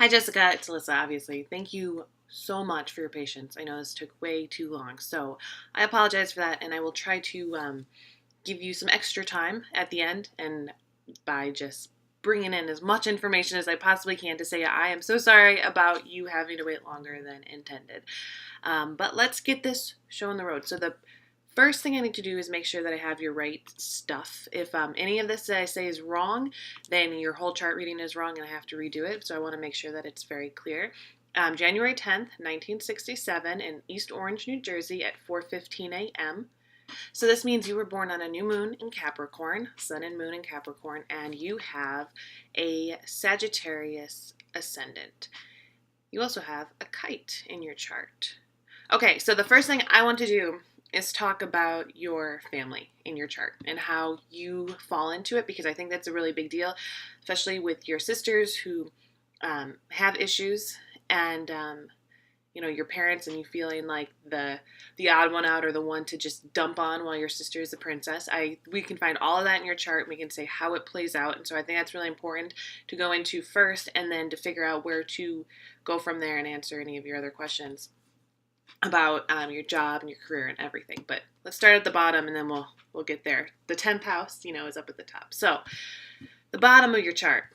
Hi, Jessica. It's Alyssa, obviously. Thank you so much for your patience. I know this took way too long, so I apologize for that, and I will try to give you some extra time at the end and by just bringing in as much information as I possibly can to say I am so sorry about you having to wait longer than intended. But let's get this show on the road. So the first thing I need to do is make sure that I have your right stuff. If any of this that I say is wrong, then your whole chart reading is wrong and I have to redo it. So I want to make sure that it's very clear. January 10th, 1967 in East Orange, New Jersey at 4:15 a.m. So this means you were born on a new moon in Capricorn, sun and moon in Capricorn, and you have a Sagittarius ascendant. You also have a kite in your chart. Okay, so the first thing I want to do is talk about your family in your chart and how you fall into it, because I think that's a really big deal, especially with your sisters who have issues and your parents, and you feeling like the odd one out or the one to just dump on while your sister is a princess. We can find all of that in your chart and we can say how it plays out, and so I think that's really important to go into first and then to figure out where to go from there and answer any of your other questions about your job and your career and everything. But let's start at the bottom and then we'll get there. The 10th house, is up at the top. So the bottom of your chart.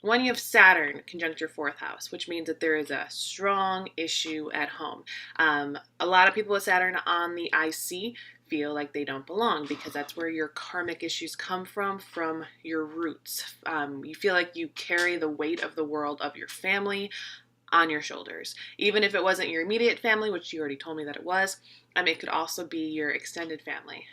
One, you have Saturn conjunct your 4th house, which means that there is a strong issue at home. A lot of people with Saturn on the IC feel like they don't belong because that's where your karmic issues come from your roots. You feel like you carry the weight of the world of your family on your shoulders. Even if it wasn't your immediate family, which you already told me that it was, it could also be your extended family.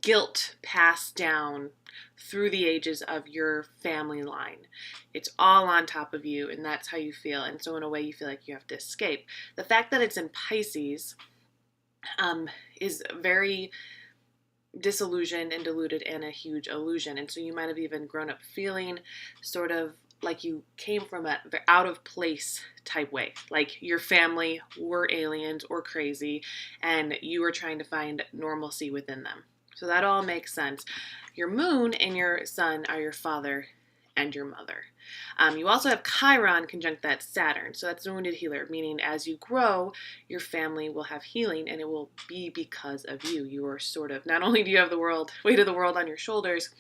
Guilt passed down through the ages of your family line. It's all on top of you, and that's how you feel. And so in a way, you feel like you have to escape. The fact that it's in Pisces is very disillusioned and deluded and a huge illusion. And so you might have even grown up feeling sort of like you came from an out of place type way. Like your family were aliens or crazy and you were trying to find normalcy within them. So that all makes sense. Your moon and your sun are your father and your mother. You also have Chiron conjunct that Saturn. So that's a wounded healer, meaning as you grow, your family will have healing and it will be because of you. You are sort of, not only do you have the weight of the world on your shoulders,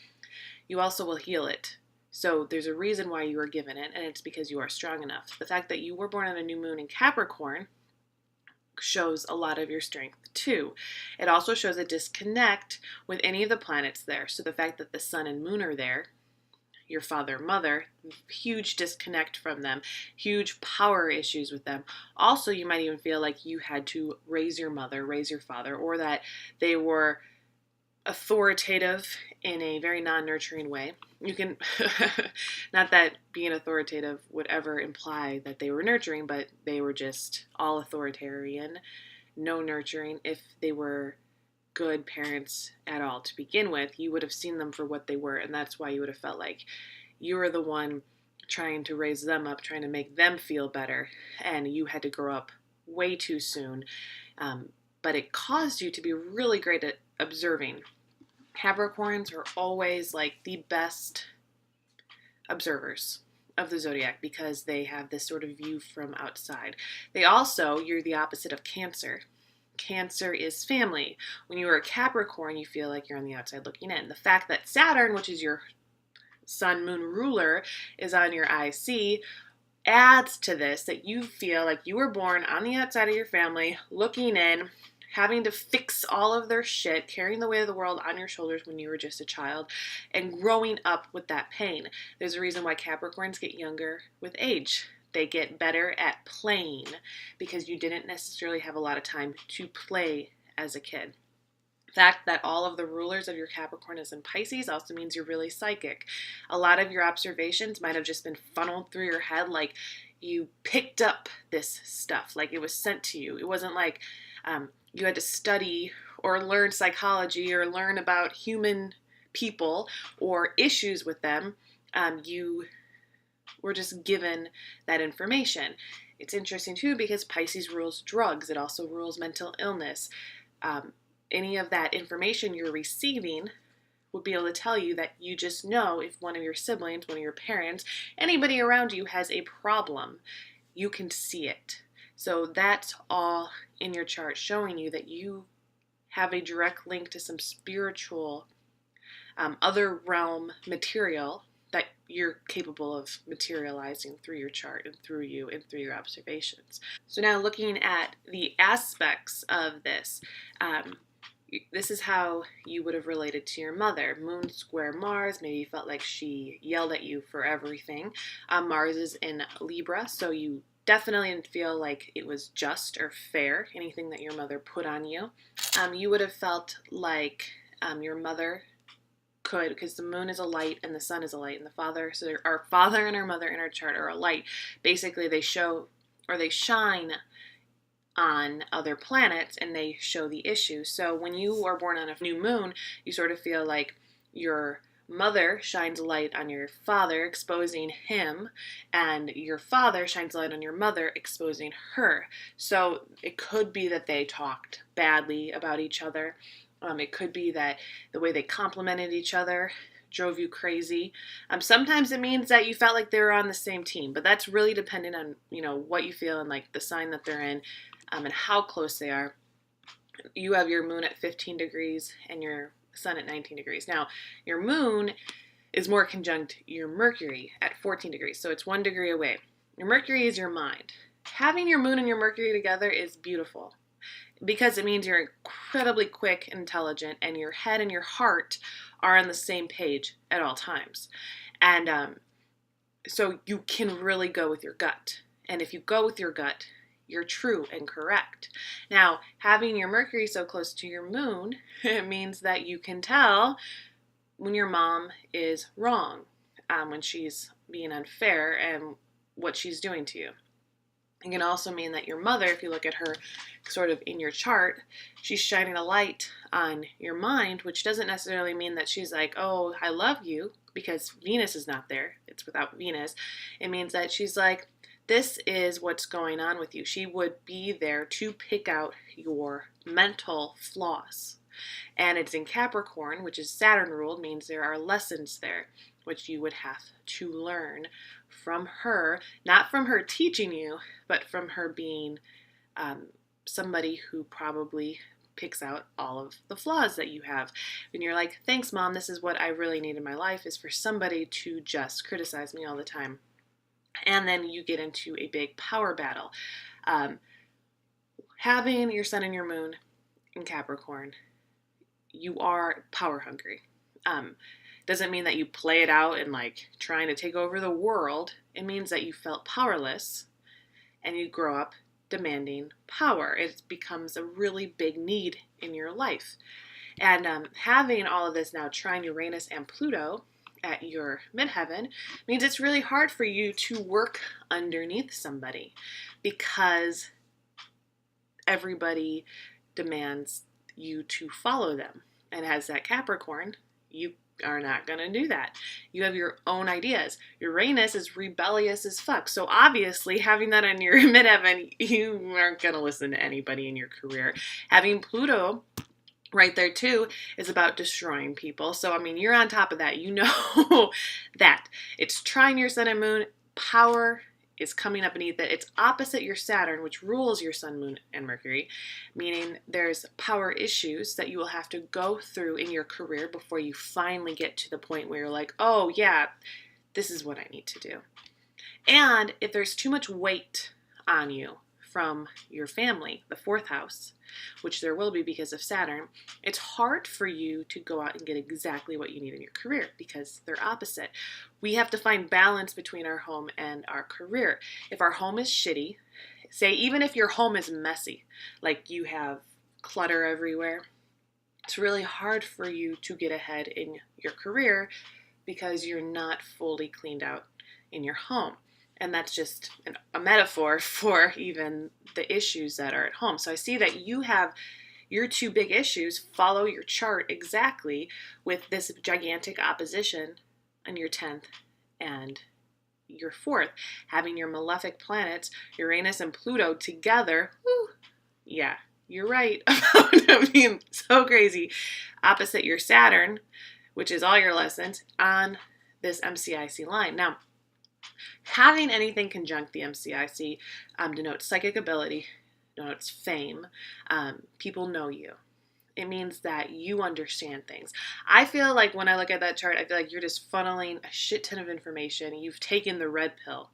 you also will heal it. So there's a reason why you are given it, and it's because you are strong enough. The fact that you were born on a new moon in Capricorn shows a lot of your strength too. It also shows a disconnect with any of the planets there. So the fact that the sun and moon are there, your father, mother, huge disconnect from them, huge power issues with them. Also, you might even feel like you had to raise your mother, raise your father, or that they were authoritative in a very non-nurturing way. You can, not that being authoritative would ever imply that they were nurturing, but they were just all authoritarian, no nurturing. If they were good parents at all to begin with, you would have seen them for what they were, and that's why you would have felt like you were the one trying to raise them up, trying to make them feel better, and you had to grow up way too soon. But it caused you to be really great at observing. Capricorns are always like the best observers of the zodiac because they have this sort of view from outside. You're the opposite of Cancer. Cancer is family. When you are a Capricorn, you feel like you're on the outside looking in. The fact that Saturn, which is your sun moon ruler, is on your IC adds to this, that you feel like you were born on the outside of your family, looking in, having to fix all of their shit, carrying the weight of the world on your shoulders when you were just a child, and growing up with that pain. There's a reason why Capricorns get younger with age. They get better at playing because you didn't necessarily have a lot of time to play as a kid. The fact that all of the rulers of your Capricorn is in Pisces also means you're really psychic. A lot of your observations might have just been funneled through your head, like you picked up this stuff, like it was sent to you. It wasn't like you had to study or learn psychology or learn about human people or issues with them. You were just given that information. It's interesting too because Pisces rules drugs. It also rules mental illness. Any of that information you're receiving would be able to tell you that you just know if one of your siblings, one of your parents, anybody around you has a problem. You can see it. So that's all in your chart, showing you that you have a direct link to some spiritual, other realm material that you're capable of materializing through your chart and through you and through your observations. So now looking at the aspects of this, this is how you would have related to your mother. Moon square Mars, maybe you felt like she yelled at you for everything. Mars is in Libra, so you definitely didn't feel like it was just or fair, anything that your mother put on you. You would have felt like your mother could, because the moon is a light and the sun is a light, and the father, so our father and our mother in our chart are a light. Basically, they show, or they shine on other planets, and they show the issue. So when you are born on a new moon, you sort of feel like your mother shines light on your father, exposing him, and your father shines light on your mother, exposing her. So it could be that they talked badly about each other. It could be that the way they complimented each other drove you crazy. Sometimes it means that you felt like they were on the same team, but that's really dependent on, what you feel and like the sign that they're in, and how close they are. You have your moon at 15 degrees and your sun at 19 degrees. Now, your moon is more conjunct your Mercury at 14 degrees, so it's 1 degree away. Your Mercury is your mind. Having your moon and your Mercury together is beautiful, because it means you're incredibly quick and intelligent, and your head and your heart are on the same page at all times. And so you can really go with your gut. And if you go with your gut, you're true and correct. Now, having your Mercury so close to your moon, it means that you can tell when your mom is wrong, when she's being unfair and what she's doing to you. It can also mean that your mother, if you look at her sort of in your chart, she's shining a light on your mind, which doesn't necessarily mean that she's like, oh, I love you, because Venus is not there. It's without Venus. It means that she's like, this is what's going on with you. She would be there to pick out your mental flaws. And it's in Capricorn, which is Saturn ruled, means there are lessons there, which you would have to learn from her, not from her teaching you, but from her being somebody who probably picks out all of the flaws that you have. And you're like, thanks, Mom, this is what I really need in my life, is for somebody to just criticize me all the time. And then you get into a big power battle. Having your sun and your moon in Capricorn, you are power hungry. Doesn't mean that you play it out and like trying to take over the world. It means that you felt powerless and you grow up demanding power. It becomes a really big need in your life. And having all of this now trine Uranus and Pluto at your midheaven means it's really hard for you to work underneath somebody, because everybody demands you to follow them. And as that Capricorn, you are not going to do that. You have your own ideas. Uranus is rebellious as fuck. So obviously having that on your midheaven, you aren't going to listen to anybody in your career. Having Pluto right there too is about destroying people. So, I mean, you're on top of that. You know that. It's trine your sun and moon. Power is coming up beneath it. It's opposite your Saturn, which rules your sun, moon, and Mercury, meaning there's power issues that you will have to go through in your career before you finally get to the point where you're like, oh yeah, this is what I need to do. And if there's too much weight on you from your family, the fourth house, which there will be because of Saturn, it's hard for you to go out and get exactly what you need in your career because they're opposite. We have to find balance between our home and our career. If our home is shitty, say even if your home is messy, like you have clutter everywhere, it's really hard for you to get ahead in your career because you're not fully cleaned out in your home. And that's just a metaphor for even the issues that are at home. So I see that you have your two big issues follow your chart exactly with this gigantic opposition on your 10th and your 4th. Having your malefic planets, Uranus and Pluto together, whew, yeah, you're right about being so crazy. Opposite your Saturn, which is all your lessons, on this MCIC line. Now, having anything conjunct the MCIC denotes psychic ability, denotes fame. People know you. It means that you understand things. I feel like when I look at that chart, I feel like you're just funneling a shit ton of information. You've taken the red pill,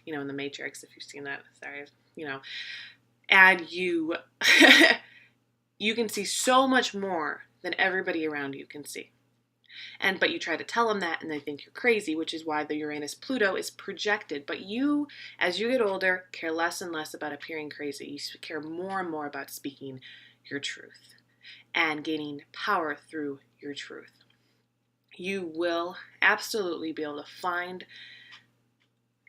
in the Matrix, if you've seen that. Sorry, and you you can see so much more than everybody around you can see. But you try to tell them that and they think you're crazy, which is why the Uranus-Pluto is projected. But you, as you get older, care less and less about appearing crazy. You care more and more about speaking your truth and gaining power through your truth. You will absolutely be able to find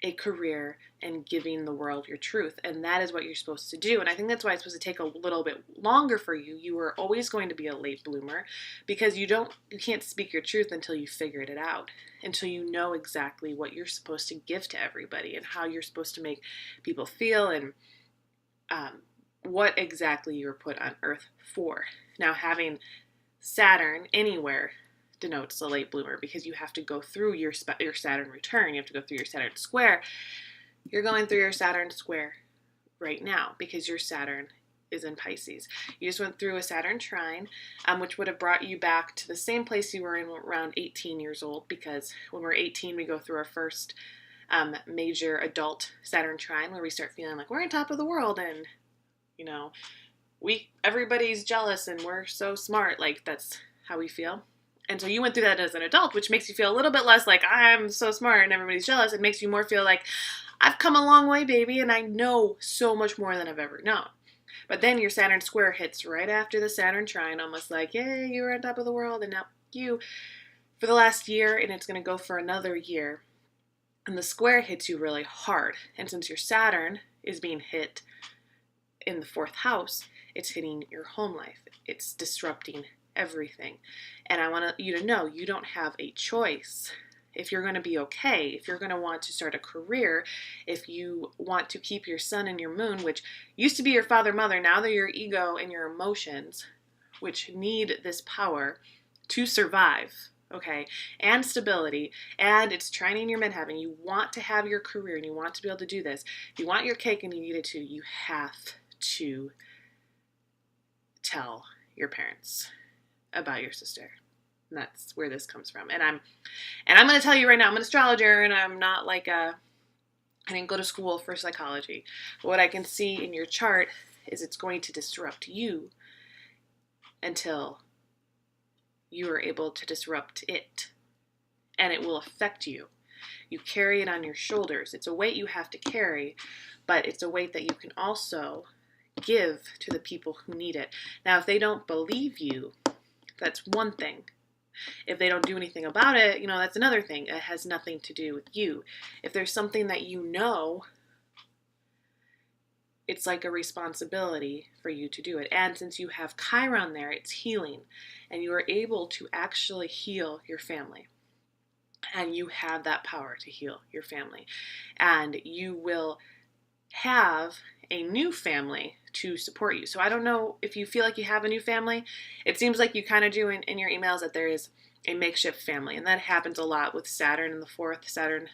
a career and giving the world your truth. And that is what you're supposed to do. And I think that's why it's supposed to take a little bit longer for you. You are always going to be a late bloomer because you can't speak your truth until you figured it out, until you know exactly what you're supposed to give to everybody and how you're supposed to make people feel and what exactly you were put on Earth for. Now, having Saturn anywhere denotes a late bloomer because you have to go through your Saturn return. You have to go through your Saturn square. You're going through your Saturn square right now because your Saturn is in Pisces. You just went through a Saturn trine, which would have brought you back to the same place you were in around 18 years old, because when we're 18, we go through our first major adult Saturn trine where we start feeling like we're on top of the world and, everybody's jealous and we're so smart. Like, that's how we feel. And so you went through that as an adult, which makes you feel a little bit less like I'm so smart and everybody's jealous. It makes you more feel like I've come a long way, baby, and I know so much more than I've ever known. But then your Saturn square hits right after the Saturn trine, almost like, yay, you were on top of the world, and now you, for the last year, and it's going to go for another year, and the square hits you really hard. And since your Saturn is being hit in the 4th house, it's hitting your home life. It's disrupting everything. And I want you to know you don't have a choice. If you're going to be okay, if you're going to want to start a career, if you want to keep your sun and your moon, which used to be your father, mother, now they're your ego and your emotions, which need this power to survive, okay, and stability, and it's trining your midheaven. You want to have your career and you want to be able to do this. If you want your cake and you need it too, you have to tell your parents about your sister. And that's where this comes from. And I'm going to tell you right now, I'm an astrologer and I'm not like I didn't go to school for psychology. But what I can see in your chart is it's going to disrupt you until you are able to disrupt it. And it will affect you. You carry it on your shoulders. It's a weight you have to carry, but it's a weight that you can also give to the people who need it. Now, if they don't believe you, that's one thing. If they don't do anything about it, that's another thing. It has nothing to do with you. If there's something that it's like a responsibility for you to do it. And since you have Chiron there, it's healing. And you are able to actually heal your family. And you have that power to heal your family. And you will have a new family to support you. So I don't know if you feel like you have a new family. It seems like you kind of do in your emails that there is a makeshift family. And that happens a lot with Saturn in the 4th, Saturn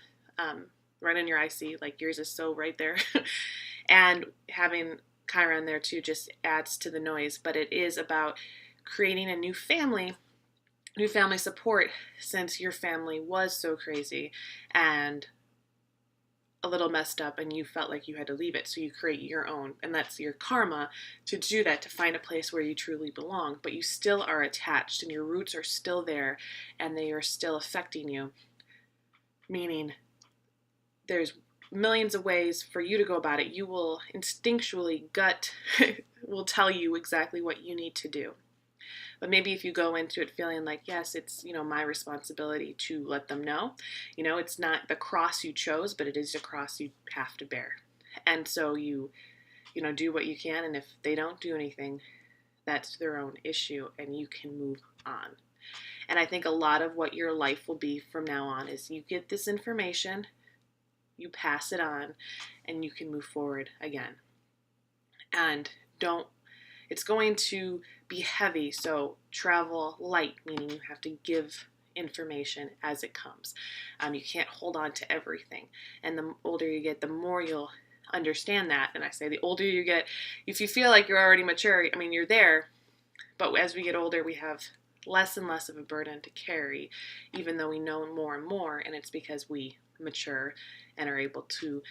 right in your IC, like yours is so right there. And having Chiron there too just adds to the noise. But it is about creating a new family support, since your family was so crazy and a little messed up and you felt like you had to leave it. So you create your own, and that's your karma to do that, to find a place where you truly belong, but you still are attached and your roots are still there and they are still affecting you, meaning there's millions of ways for you to go about it. You will instinctually, gut will tell you exactly what you need to do. But maybe if you go into it feeling like, yes, it's, my responsibility to let them know, it's not the cross you chose, but it is a cross you have to bear. And so you do what you can. And if they don't do anything, that's their own issue and you can move on. And I think a lot of what your life will be from now on is you get this information, you pass it on, and you can move forward again. And it's going to be heavy, so travel light, meaning you have to give information as it comes. You can't hold on to everything. And the older you get, the more you'll understand that. And I say the older you get, if you feel like you're already mature, I mean, you're there. But as we get older, we have less and less of a burden to carry, even though we know more and more. And it's because we mature and are able to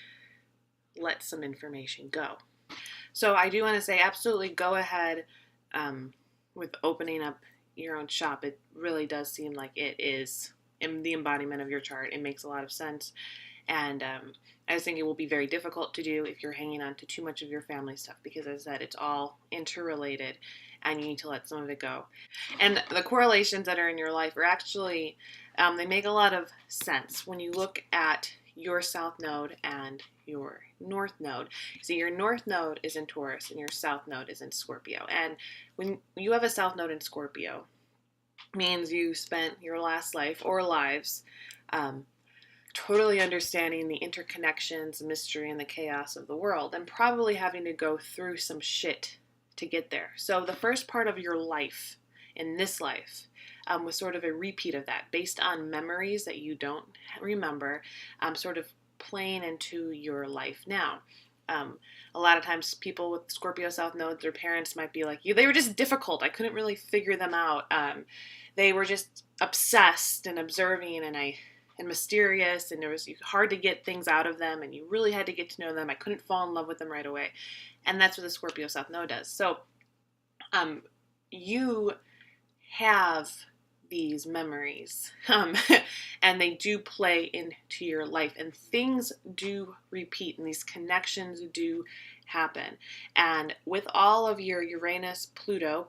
let some information go. So I do want to say, absolutely go ahead with opening up your own shop. It really does seem like it is in the embodiment of your chart. It makes a lot of sense. And I just think it will be very difficult to do if you're hanging on to too much of your family stuff, because as I said, it's all interrelated and you need to let some of it go. And the correlations that are in your life are actually, they make a lot of sense when you look at your south node and your north node. So your north node is in Taurus and your south node is in Scorpio. And when you have a south node in Scorpio, means you spent your last life or lives totally understanding the interconnections, the mystery, and the chaos of the world, and probably having to go through some shit to get there. So the first part of your life, in this life, was sort of a repeat of that, based on memories that you don't remember, sort of playing into your life now. A lot of times people with Scorpio South nodes, their parents might be like, they were just difficult. I couldn't really figure them out. They were just obsessed and observing and mysterious, and it was hard to get things out of them, and you really had to get to know them. I couldn't fall in love with them right away. And that's what the Scorpio South node does. So you have these memories, and they do play into your life, and things do repeat, and these connections do happen. And with all of your Uranus, Pluto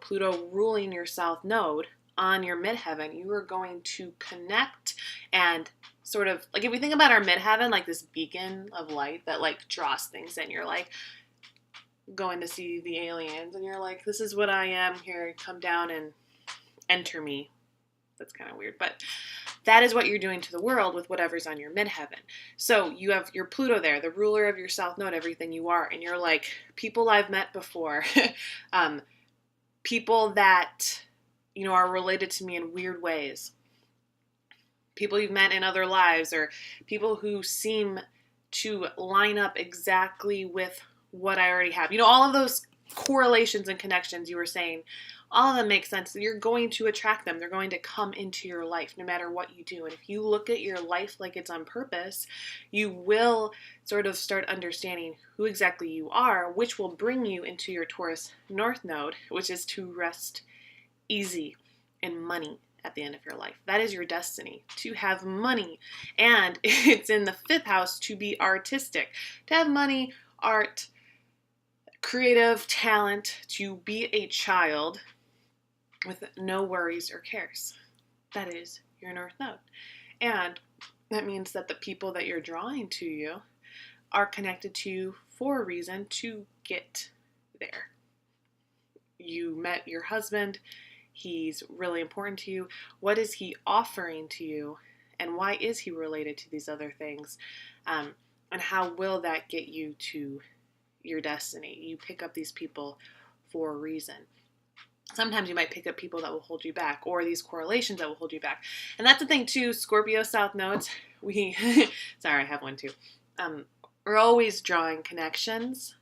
ruling your south node on your midheaven, you are going to connect and sort of, like, if we think about our midheaven, like this beacon of light that like draws things in, you're like going to see the aliens, and you're like, this is what I am here, come down and enter me. That's kind of weird, but that is what you're doing to the world with whatever's on your midheaven. So you have your Pluto there, the ruler of your south node, everything you are, and you're like, people I've met before, people that, you know, are related to me in weird ways, people you've met in other lives, or people who seem to line up exactly with what I already have. You know, all of those correlations and connections you were saying, all of them make sense. You're going to attract them. They're going to come into your life no matter what you do. And if you look at your life like it's on purpose, you will sort of start understanding who exactly you are, which will bring you into your Taurus North Node, which is to rest easy in money at the end of your life. That is your destiny, to have money. And it's in the 5th house to be artistic, to have money, art, creative talent, to be a child with no worries or cares. That is your North Node. And that means that the people that you're drawing to you are connected to you for a reason to get there. You met your husband. He's really important to you. What is he offering to you? And why is he related to these other things? And how will that get you to your destiny? You pick up these people for a reason. Sometimes you might pick up people that will hold you back, or these correlations that will hold you back. And that's the thing too, Scorpio South nodes, sorry, I have one too. We're always drawing connections,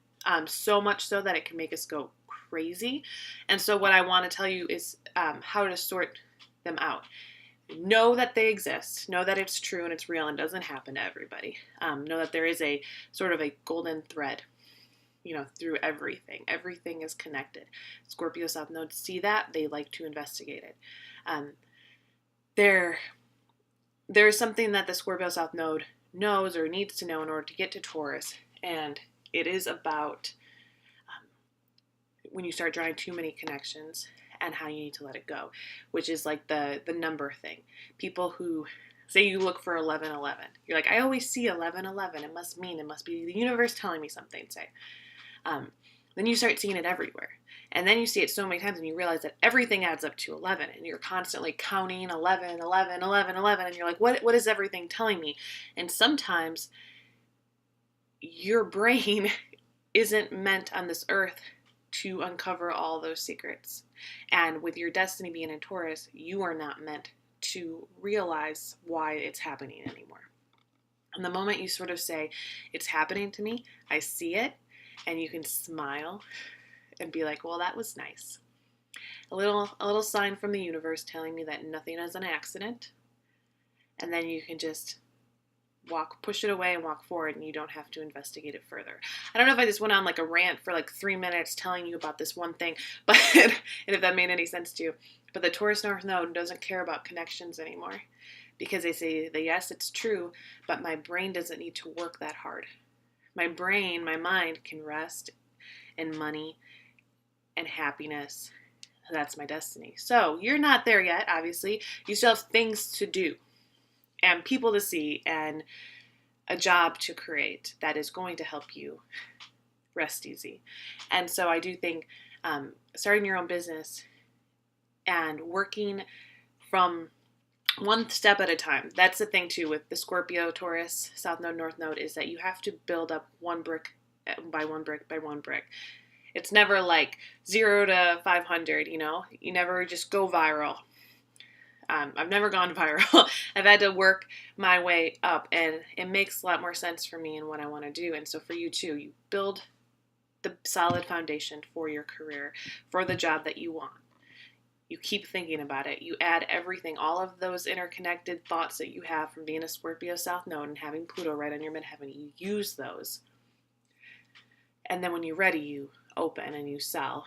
so much so that it can make us go crazy. And so what I want to tell you is how to sort them out. Know that they exist. Know that it's true and it's real and doesn't happen to everybody. Know that there is a sort of a golden thread, you know, through everything. Everything is connected. Scorpio South nodes see that. They like to investigate it. There's something that the Scorpio South node knows or needs to know in order to get to Taurus, and it is about when you start drawing too many connections and how you need to let it go, which is like the number thing. People who say you look for 1111. You're like, I always see 1111. It must be the universe telling me something, say. Then you start seeing it everywhere. And then you see it so many times and you realize that everything adds up to 11, and you're constantly counting 11, 11, 11, 11, and you're like, what is everything telling me? And sometimes your brain isn't meant on this earth to uncover all those secrets. And with your destiny being in Taurus, you are not meant to realize why it's happening anymore. And the moment you sort of say, it's happening to me, I see it, and you can smile and be like, well, that was nice. A little sign from the universe telling me that nothing is an accident. And then you can just push it away and walk forward, and you don't have to investigate it further. I don't know if I just went on like a rant for like 3 minutes telling you about this one thing, but and if that made any sense to you. But the Taurus North Node doesn't care about connections anymore, because they say that yes, it's true, but my brain doesn't need to work that hard. My brain, my mind can rest in money and happiness. That's my destiny. So you're not there yet, obviously. You still have things to do and people to see and a job to create that is going to help you rest easy. And so I do think starting your own business and working from one step at a time. That's the thing too with the Scorpio, Taurus, South Node, North Node, is that you have to build up one brick by one brick by one brick. It's never like 0 to 500, you know? You never just go viral. I've never gone viral. I've had to work my way up, and it makes a lot more sense for me and what I want to do. And so for you too, you build the solid foundation for your career, for the job that you want. You keep thinking about it. You add everything, all of those interconnected thoughts that you have from being a Scorpio South Node and having Pluto right on your midheaven. You use those. And then when you're ready, you open and you sell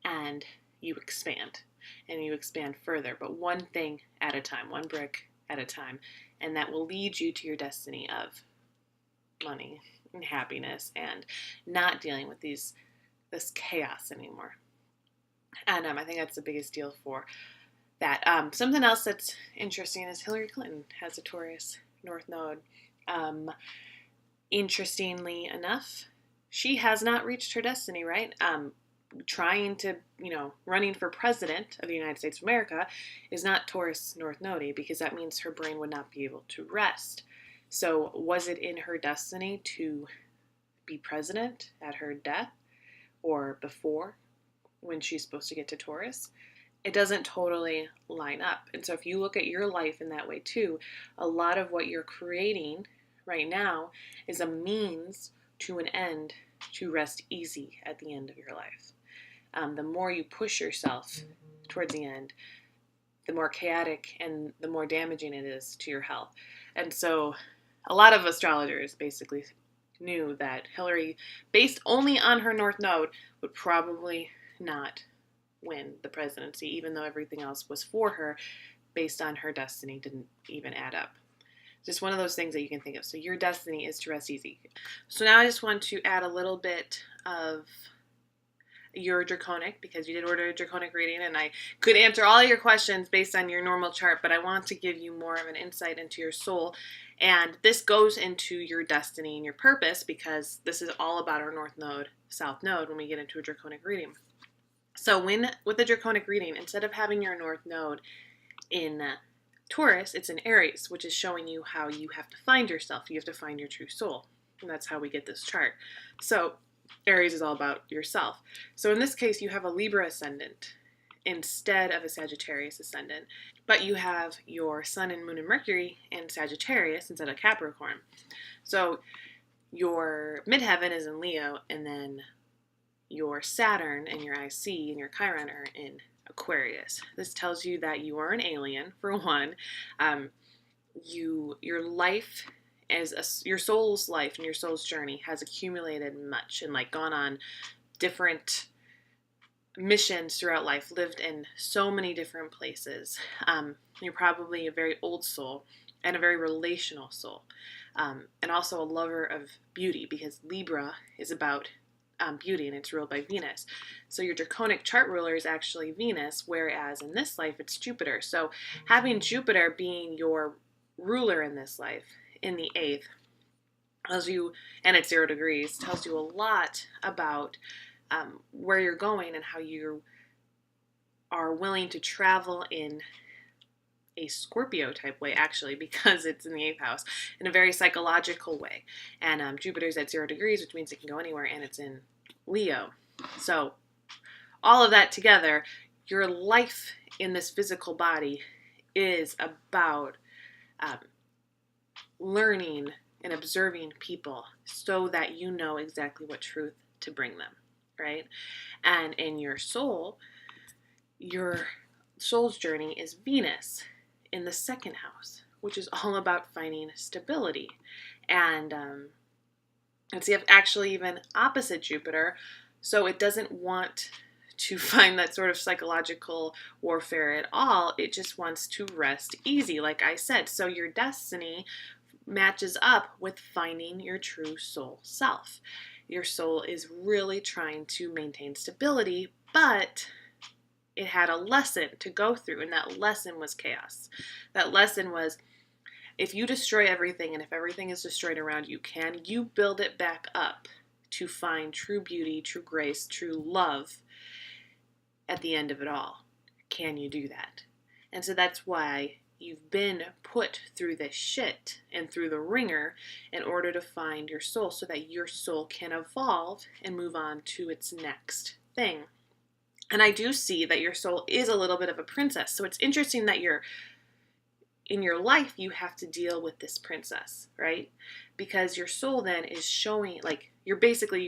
and you expand. And you expand further, but one thing at a time, one brick at a time. And that will lead you to your destiny of money and happiness and not dealing with this chaos anymore. And I think that's the biggest deal for that. Something else that's interesting is Hillary Clinton has a Taurus North Node. Interestingly enough, she has not reached her destiny, right? Trying to, running for president of the United States of America is not Taurus North Node, because that means her brain would not be able to rest. So was it in her destiny to be president at her death or before, when she's supposed to get to Taurus? It doesn't totally line up. And so if you look at your life in that way too, a lot of what you're creating right now is a means to an end to rest easy at the end of your life. The more you push yourself towards the end, the more chaotic and the more damaging it is to your health. And so a lot of astrologers basically knew that Hillary, based only on her North Node, would probably not win the presidency, even though everything else was for her, based on her destiny didn't even add up. Just one of those things that you can think of. So your destiny is to rest easy. So now I just want to add a little bit of your Draconic, because you did order a Draconic reading, and I could answer all your questions based on your normal chart, but I want to give you more of an insight into your soul. And this goes into your destiny and your purpose, because this is all about our North Node, South Node when we get into a Draconic reading. So with the Draconic reading, instead of having your North Node in Taurus, it's in Aries, which is showing you how you have to find yourself. You have to find your true soul. And that's how we get this chart. So Aries is all about yourself. So in this case, you have a Libra ascendant instead of a Sagittarius ascendant. But you have your Sun and Moon and Mercury in Sagittarius instead of Capricorn. So your midheaven is in Leo, and then your Saturn and your IC and your Chiron are in Aquarius. This tells you that you are an alien, for one. Your life, your soul's life and your soul's journey has accumulated much and gone on different missions throughout life, lived in so many different places. You're probably a very old soul and a very relational soul, and also a lover of beauty, because Libra is about beauty, and it's ruled by Venus. So your Draconic chart ruler is actually Venus, whereas in this life it's Jupiter. So having Jupiter being your ruler in this life, in the 8th, tells you, and it's 0 degrees, tells you a lot about where you're going and how you are willing to travel in a Scorpio type way, actually, because it's in the 8th house, in a very psychological way. And Jupiter's at 0 degrees, which means it can go anywhere, and it's in Leo. So all of that together, your life in this physical body is about learning and observing people so that you know exactly what truth to bring them, right? And in your soul's journey is Venus in the second house, which is all about finding stability. And see, actually even opposite Jupiter, so it doesn't want to find that sort of psychological warfare at all. It just wants to rest easy, like I said. So your destiny matches up with finding your true soul self. Your soul is really trying to maintain stability, but it had a lesson to go through, and that lesson was chaos. That lesson was, if you destroy everything, and if everything is destroyed around you, can you build it back up to find true beauty, true grace, true love at the end of it all? Can you do that? And so that's why you've been put through this shit and through the ringer in order to find your soul, so that your soul can evolve and move on to its next thing. And I do see that your soul is a little bit of a princess. So it's interesting that in your life, you have to deal with this princess, right? Because your soul then is showing, like, you're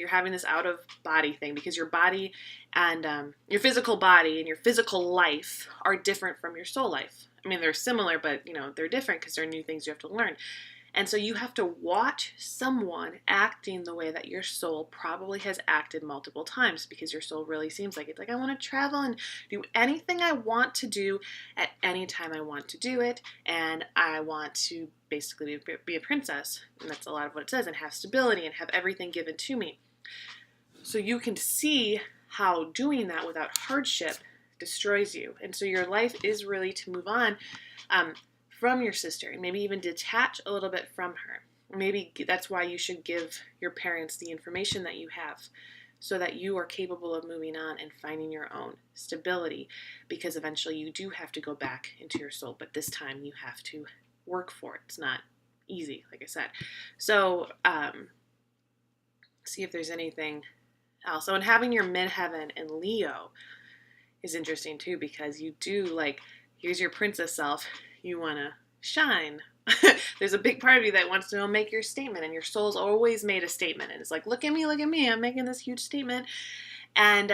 having this out of body thing, because your body and your physical body and your physical life are different from your soul life. I mean, they're similar, but they're different because they're new things you have to learn. And so you have to watch someone acting the way that your soul probably has acted multiple times, because your soul really seems like it's like, I want to travel and do anything I want to do at any time I want to do it. And I want to basically be a princess. And that's a lot of what it says, and have stability and have everything given to me. So you can see how doing that without hardship destroys you. And so your life is really to move on from your sister, and maybe even detach a little bit from her. Maybe that's why you should give your parents the information that you have, so that you are capable of moving on and finding your own stability, because eventually you do have to go back into your soul, but this time you have to work for it. It's not easy, like I said. So see if there's anything else. So, and having your midheaven in Leo is interesting too, because you do, like, here's your princess self. You want to shine. There's a big part of you that wants to make your statement, and your soul's always made a statement, and it's like, look at me, I'm making this huge statement. And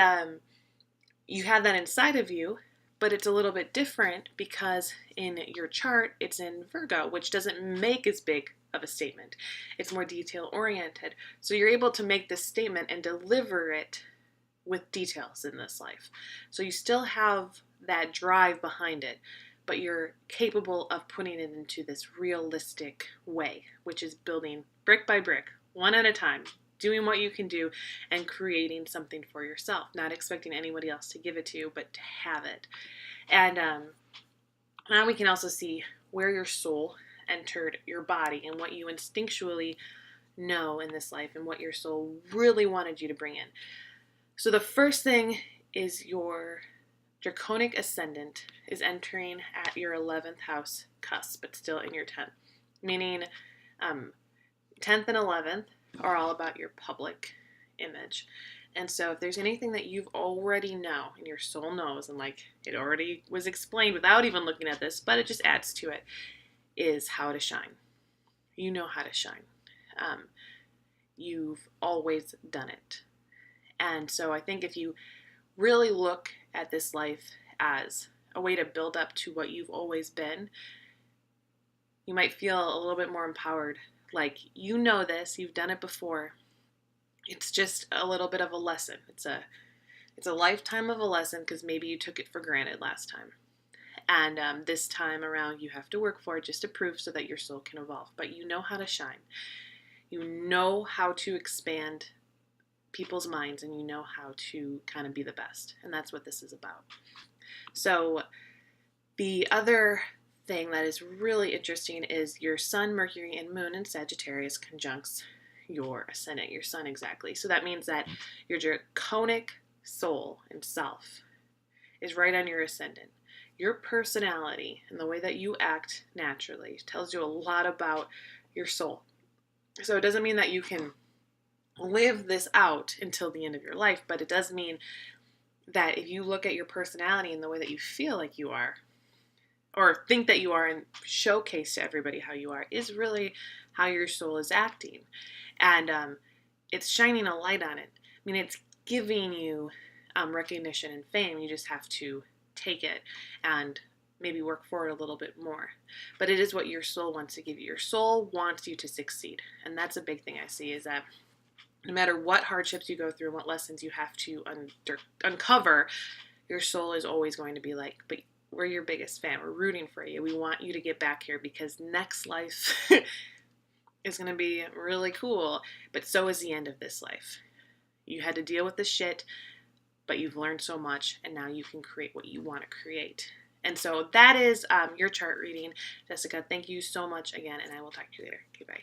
you have that inside of you, but it's a little bit different because in your chart it's in Virgo, which doesn't make as big of a statement. It's more detail oriented. So you're able to make this statement and deliver it with details in this life. So you still have that drive behind it, but you're capable of putting it into this realistic way, which is building brick by brick, one at a time, doing what you can do and creating something for yourself, not expecting anybody else to give it to you, but to have it. And now we can also see where your soul entered your body and what you instinctually know in this life and what your soul really wanted you to bring in. So the first thing is your Draconic ascendant is entering at your 11th house cusp, but still in your 10th. Meaning 10th and 11th are all about your public image. And so if there's anything that you've already know and your soul knows, and like it already was explained without even looking at this, but it just adds to it, is how to shine. You know how to shine. You've always done it. And so I think if you really look at this life as a way to build up to what you've always been, you might feel a little bit more empowered. Like, you know this, you've done it before. It's just a little bit of a lesson. It's a lifetime of a lesson, because maybe you took it for granted last time. And this time around, you have to work for it just to prove so that your soul can evolve. But you know how to shine. You know how to expand people's minds, and you know how to kind of be the best. And that's what this is about. So the other thing that is really interesting is your Sun, Mercury, and Moon in Sagittarius conjuncts your ascendant, your Sun exactly. So that means that your Draconic soul and self is right on your ascendant. Your personality and the way that you act naturally tells you a lot about your soul. So it doesn't mean that you can live this out until the end of your life, but it does mean that if you look at your personality and the way that you feel like you are, or think that you are and showcase to everybody how you are, is really how your soul is acting. And it's shining a light on it. I mean, it's giving you recognition and fame. You just have to take it and maybe work for it a little bit more. But it is what your soul wants to give you. Your soul wants you to succeed. And that's a big thing I see, is that no matter what hardships you go through and what lessons you have to uncover, your soul is always going to be like, but we're your biggest fan. We're rooting for you. We want you to get back here because next life is going to be really cool. But so is the end of this life. You had to deal with the shit, but you've learned so much, and now you can create what you want to create. And so that is your chart reading. Jessica, thank you so much again, and I will talk to you later. Okay, bye.